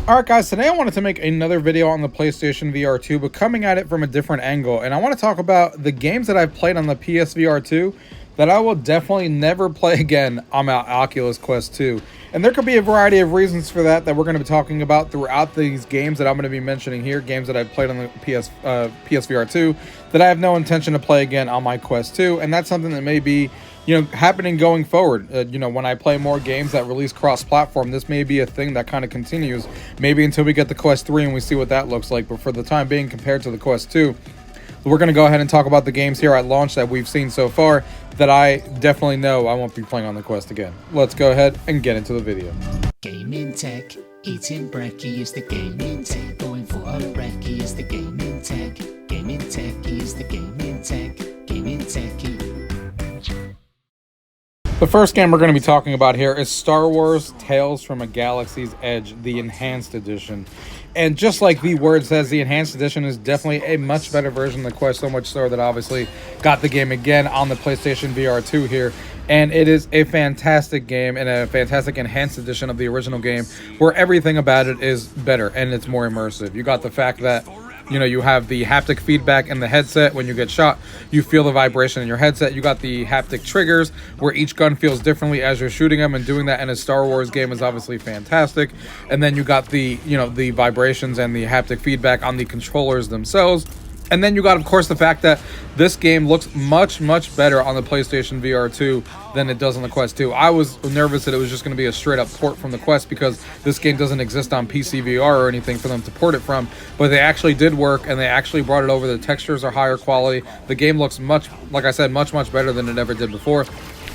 Alright guys, today I wanted to make another video on the PlayStation VR2, but coming at it from a different angle. And I want to talk about the games that I've played on the PSVR2 that I will definitely never play again on my Oculus Quest 2. And there could be a variety of reasons for that we're going to be talking about throughout these games that I'm going to be mentioning here, games that I've played on the PSVR2 that I have no intention to play again on my Quest 2. And that's something that may be happening going forward. When I play more games that release cross-platform, this may be a thing that kind of continues, maybe until we get the Quest 3 and we see what that looks like. But for the time being, compared to the Quest 2, we're going to go ahead and talk about the games here at launch that we've seen so far that I definitely know I won't be playing on the Quest again. Let's go ahead and get into the video. Gaming tech, eating brekkie is the gaming tech. Going for a brekkie is the gaming tech. Gaming tech is the gaming tech. Gaming techie. The first game we're going to be talking about here is Star Wars Tales from a Galaxy's Edge, the Enhanced Edition. And just like the word says, the Enhanced Edition is definitely a much better version of the Quest, so much so that I obviously got the game again on the PlayStation VR2 here. And it is a fantastic game and a fantastic Enhanced Edition of the original game, where everything about it is better and it's more immersive. You got the fact that you have the haptic feedback in the headset. When you get shot, you feel the vibration in your headset. You got the haptic triggers where each gun feels differently as you're shooting them, and doing that in a Star Wars game is obviously fantastic. And then you got the the vibrations and the haptic feedback on the controllers themselves. And then you got, of course, the fact that this game looks much better on the PlayStation VR2 than it does on the Quest 2. I was nervous that it was just going to be a straight-up port from the Quest, because this game doesn't exist on PC VR or anything for them to port it from. But they actually did work, and they actually brought it over. The textures are higher quality. The game looks much, like I said, much better than it ever did before.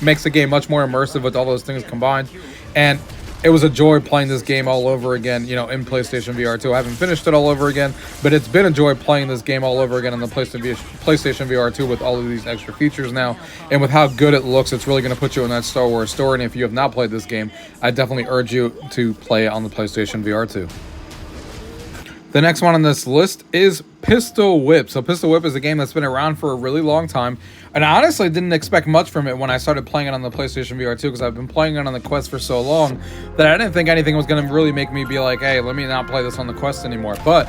Makes the game much more immersive with all those things combined. And it was a joy playing this game all over again, in PlayStation VR2. I haven't finished it all over again, but it's been a joy playing this game all over again on the PlayStation VR2 with all of these extra features now. And with how good it looks, it's really going to put you in that Star Wars story. And if you have not played this game, I definitely urge you to play it on the PlayStation VR2. The next one on this list is Pistol Whip. So Pistol Whip is a game that's been around for a really long time, and I honestly didn't expect much from it when I started playing it on the PlayStation VR2, because I've been playing it on the Quest for so long that I didn't think anything was going to really make me be like, hey, let me not play this on the Quest anymore. But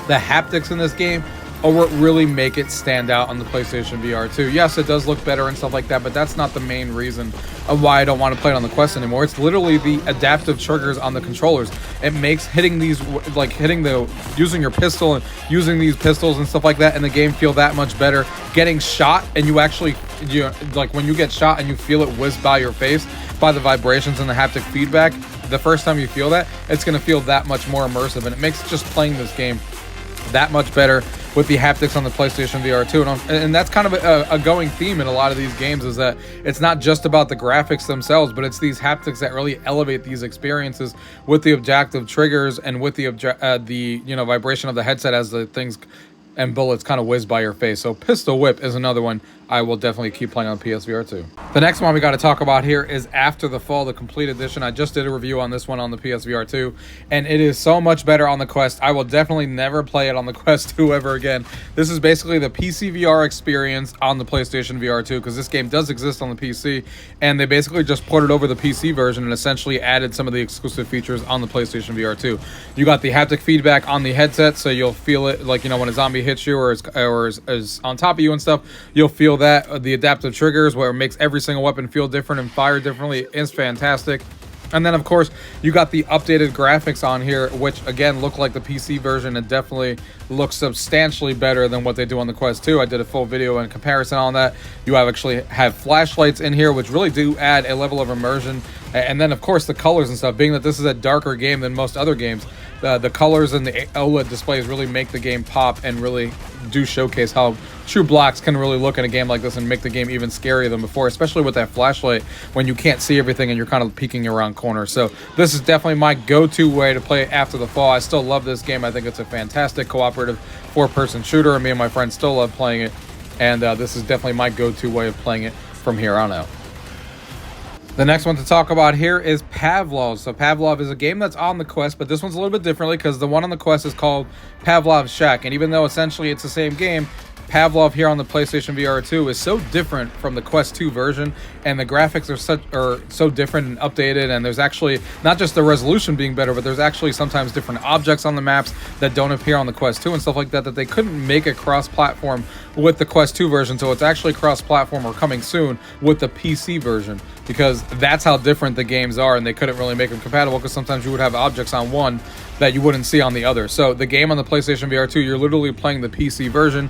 the haptics in this game are what really make it stand out on the PlayStation VR2. Yes, it does look better and stuff like that, but that's not the main reason of why I don't want to play it on the Quest anymore. It's literally the adaptive triggers on the controllers. It makes hitting using your pistol and using these pistols and stuff like that in the game feel that much better. Getting shot, and when you get shot and you feel it whiz by your face by the vibrations and the haptic feedback, the first time you feel that, it's going to feel that much more immersive, and it makes just playing this game that much better with the haptics on the PlayStation VR2. And that's kind of a going theme in a lot of these games, is that it's not just about the graphics themselves, but it's these haptics that really elevate these experiences with the adaptive triggers and with the vibration of the headset as the things and bullets kind of whiz by your face. So Pistol Whip is another one I will definitely keep playing on PSVR2. The next one we got to talk about here is After the Fall, the complete edition. I just did a review on this one on the PSVR2, and it is so much better on the Quest. I will definitely never play it on the Quest 2 ever again. This is basically the PC VR experience on the PlayStation VR2, because this game does exist on the PC, and they basically just ported over the PC version and essentially added some of the exclusive features on the PlayStation VR2. You got the haptic feedback on the headset, so you'll feel it when a zombie hits you or is on top of you and stuff. You'll feel that. The adaptive triggers, where it makes every single weapon feel different and fire differently, is fantastic. And then, of course, you got the updated graphics on here, which, again, look like the PC version and definitely looks substantially better than what they do on the Quest 2. I did a full video in comparison on that. You actually have flashlights in here, which really do add a level of immersion. And then, of course, the colors and stuff. Being that this is a darker game than most other games, the colors and the OLED displays really make the game pop and really do showcase how true blocks can really look in a game like this and make the game even scarier than before, especially with that flashlight when you can't see everything and you're kind of peeking around corners. So this is definitely my go-to way to play After the Fall. I still love this game. I think it's a fantastic cooperative four-person shooter, and me and my friends still love playing it. And this is definitely my go-to way of playing it from here on out. The next one to talk about here is Pavlov. So Pavlov is a game that's on the Quest, but this one's a little bit differently because the one on the Quest is called Pavlov's Shack. And even though essentially it's the same game, Pavlov here on the PlayStation VR2 is so different from the Quest 2 version, and the graphics are so different and updated, and there's actually not just the resolution being better, but there's actually sometimes different objects on the maps that don't appear on the Quest 2 and stuff like that, that they couldn't make a cross-platform with the Quest 2 version, so it's actually cross-platform or coming soon with the PC version, because that's how different the games are, and they couldn't really make them compatible because sometimes you would have objects on one that you wouldn't see on the other. So the game on the PlayStation VR2, you're literally playing the PC version,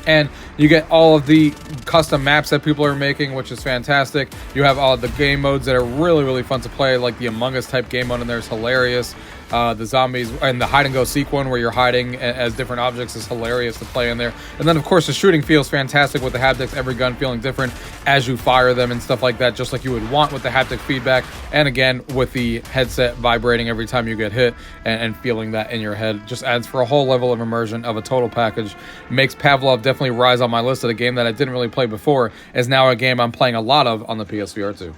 and you get all of the custom maps that people are making, which is fantastic. You have all of the game modes that are really, really fun to play, like the Among Us type game mode in there is hilarious. The zombies and the hide and go seek one where you're hiding as different objects is hilarious to play in there. And then of course the shooting feels fantastic with the haptics, every gun feeling different as you fire them and stuff like that, just like you would want with the haptic feedback. And again, with the headset vibrating every time you get hit and feeling that in your head, just adds for a whole level of immersion of a total package. Makes Pavlov definitely rise on my list of a game that I didn't really play before, is now a game I'm playing a lot of on the PSVR2.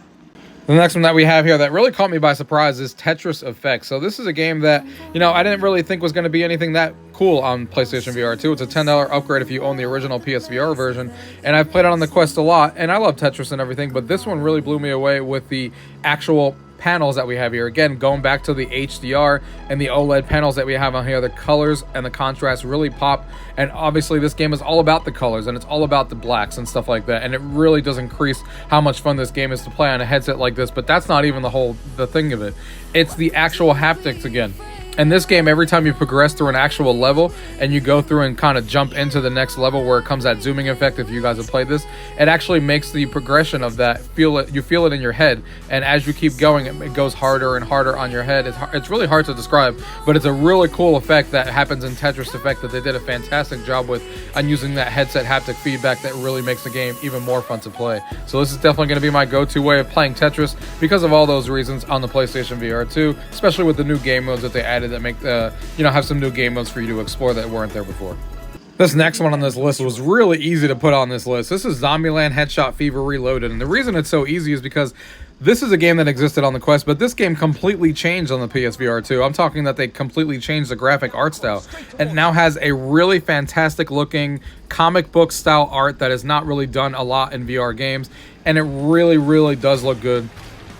The next one that we have here that really caught me by surprise is Tetris Effect. So this is a game that, I didn't really think was going to be anything that cool on PlayStation VR2. It's a $10 upgrade if you own the original PSVR version, and I've played it on the Quest a lot, and I love Tetris and everything, but this one really blew me away with the actual panels that we have here. Again, going back to the HDR and the OLED panels that we have on here, the colors and the contrast really pop, and obviously this game is all about the colors and it's all about the blacks and stuff like that, and it really does increase how much fun this game is to play on a headset like this. But that's not even the thing of it. It's the actual haptics again. In this game, every time you progress through an actual level and you go through and kind of jump into the next level where it comes that zooming effect, if you guys have played this, it actually makes the progression of that, you feel it in your head, and as you keep going, it goes harder and harder on your head. It's really hard to describe, but it's a really cool effect that happens in Tetris Effect that they did a fantastic job with on using that headset haptic feedback that really makes the game even more fun to play. So this is definitely going to be my go-to way of playing Tetris because of all those reasons on the PlayStation VR2, especially with the new game modes that they added that make have some new game modes for you to explore that weren't there before. This next one on this list was really easy to put on this list. This is Zombieland Headshot Fever Reloaded, and the reason it's so easy is because this is a game that existed on the Quest, but this game completely changed on the PSVR2. I'm talking that they completely changed the graphic art style. It now has a really fantastic looking comic book style art that is not really done a lot in VR games, and it really, really does look good.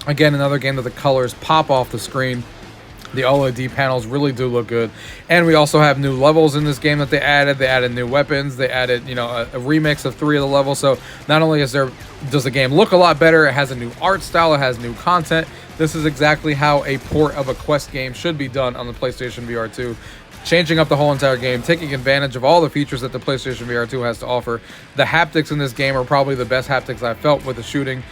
Again, another game that the colors pop off the screen. The OLED panels really do look good. And we also have new levels in this game that they added. They added new weapons. They added, a remix of 3 of the levels. So not only does the game look a lot better, it has a new art style, it has new content. This is exactly how a port of a Quest game should be done on the PlayStation VR2. Changing up the whole entire game, taking advantage of all the features that the PlayStation VR2 has to offer. The haptics in this game are probably the best haptics I've felt with the shooting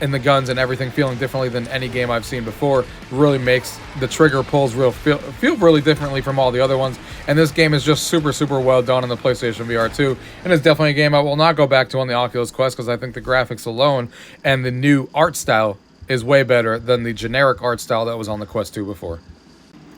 and the guns and everything feeling differently than any game I've seen before. Really makes the trigger pulls feel really differently from all the other ones. And this game is just super, super well done on the PlayStation VR2. And it's definitely a game I will not go back to on the Oculus Quest because I think the graphics alone and the new art style is way better than the generic art style that was on the Quest 2 before.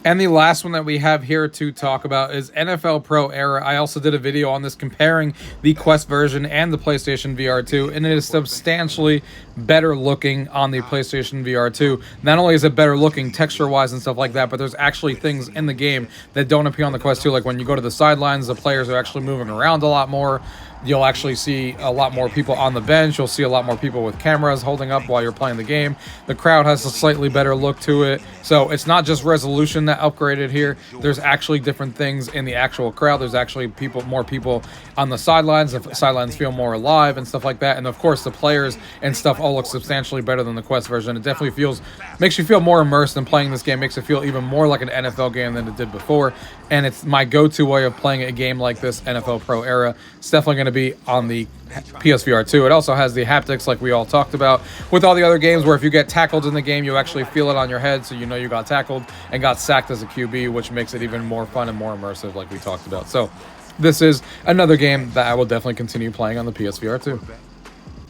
And the last one that we have here to talk about is NFL Pro Era. I also did a video on this comparing the Quest version and the PlayStation VR2, and it is substantially better looking on the PlayStation VR2. Not only is it better looking texture-wise and stuff like that, but there's actually things in the game that don't appear on the Quest 2. Like when you go to the sidelines, the players are actually moving around a lot more. You'll actually see a lot more people on the bench. You'll see a lot more people with cameras holding up while you're playing the game. The crowd has a slightly better look to it. So it's not just resolution that upgraded here. There's actually different things in the actual crowd. There's actually more people on the sidelines. The sidelines feel more alive and stuff like that. And of course, the players and stuff all look substantially better than the Quest version. It definitely makes you feel more immersed in playing this game. Makes it feel even more like an NFL game than it did before. And it's my go-to way of playing a game like this, NFL Pro Era. It's definitely going to be on the PSVR 2. It also has the haptics like we all talked about with all the other games, where if you get tackled in the game, you actually feel it on your head, so you know you got tackled and got sacked as a QB, which makes it even more fun and more immersive like we talked about. So this is another game that I will definitely continue playing on the PSVR 2.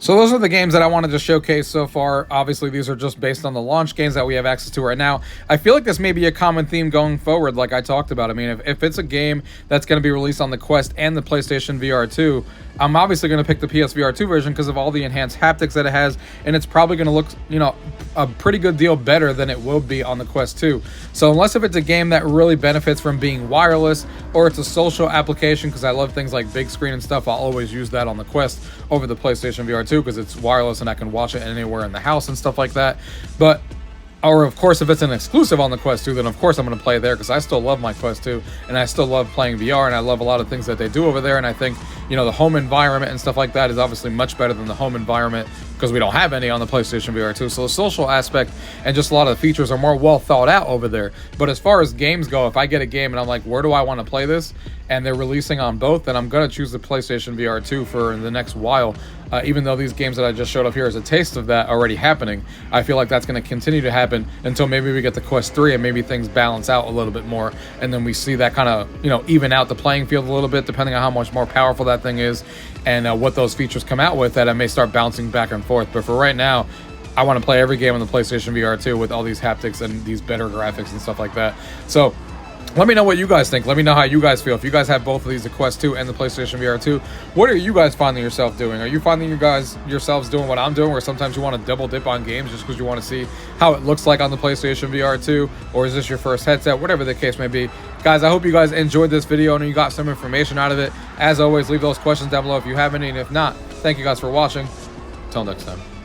So those are the games that I wanted to showcase so far. Obviously, these are just based on the launch games that we have access to right now. I feel like this may be a common theme going forward, like I talked about. I mean, if it's a game that's going to be released on the Quest and the PlayStation VR 2, I'm obviously going to pick the PSVR 2 version because of all the enhanced haptics that it has, and it's probably going to look, a pretty good deal better than it will be on the Quest 2. So unless if it's a game that really benefits from being wireless, or it's a social application, because I love things like big screen and stuff, I'll always use that on the Quest over the PlayStation VR2 because it's wireless and I can watch it anywhere in the house and stuff like that. But or of course, if it's an exclusive on the Quest 2, then of course I'm going to play there, because I still love my Quest 2 and I still love playing VR, and I love a lot of things that they do over there. And I think, you know, the home environment and stuff like that is obviously much better than the home environment, because we don't have any on the PlayStation VR2. So the social aspect and just a lot of the features are more well thought out over there. But as far as games go, if I get a game and I'm like, where do I want to play this, and they're releasing on both, then I'm going to choose the PlayStation VR2 for the next while. Even though these games that I just showed up here is a taste of that already happening, I feel like that's going to continue to happen until maybe we get the Quest 3 and maybe things balance out a little bit more, and then we see that kind of, you know, even out the playing field a little bit, depending on how much more powerful that thing is and what those features come out with, that I may start bouncing back and forth. But for right now, I want to play every game on the PlayStation VR2 with all these haptics and these better graphics and stuff like that. So let me know what you guys think. Let me know how you guys feel. If you guys have both of these, the Quest 2 and the PlayStation VR2, what are you guys finding yourself doing? Are you finding yourselves doing what I'm doing, where sometimes you want to double dip on games just because you want to see how it looks like on the PlayStation VR2? Or is this your first headset? Whatever the case may be. Guys, I hope you guys enjoyed this video and you got some information out of it. As always, leave those questions down below if you have any, and if not, thank you guys for watching. Until next time.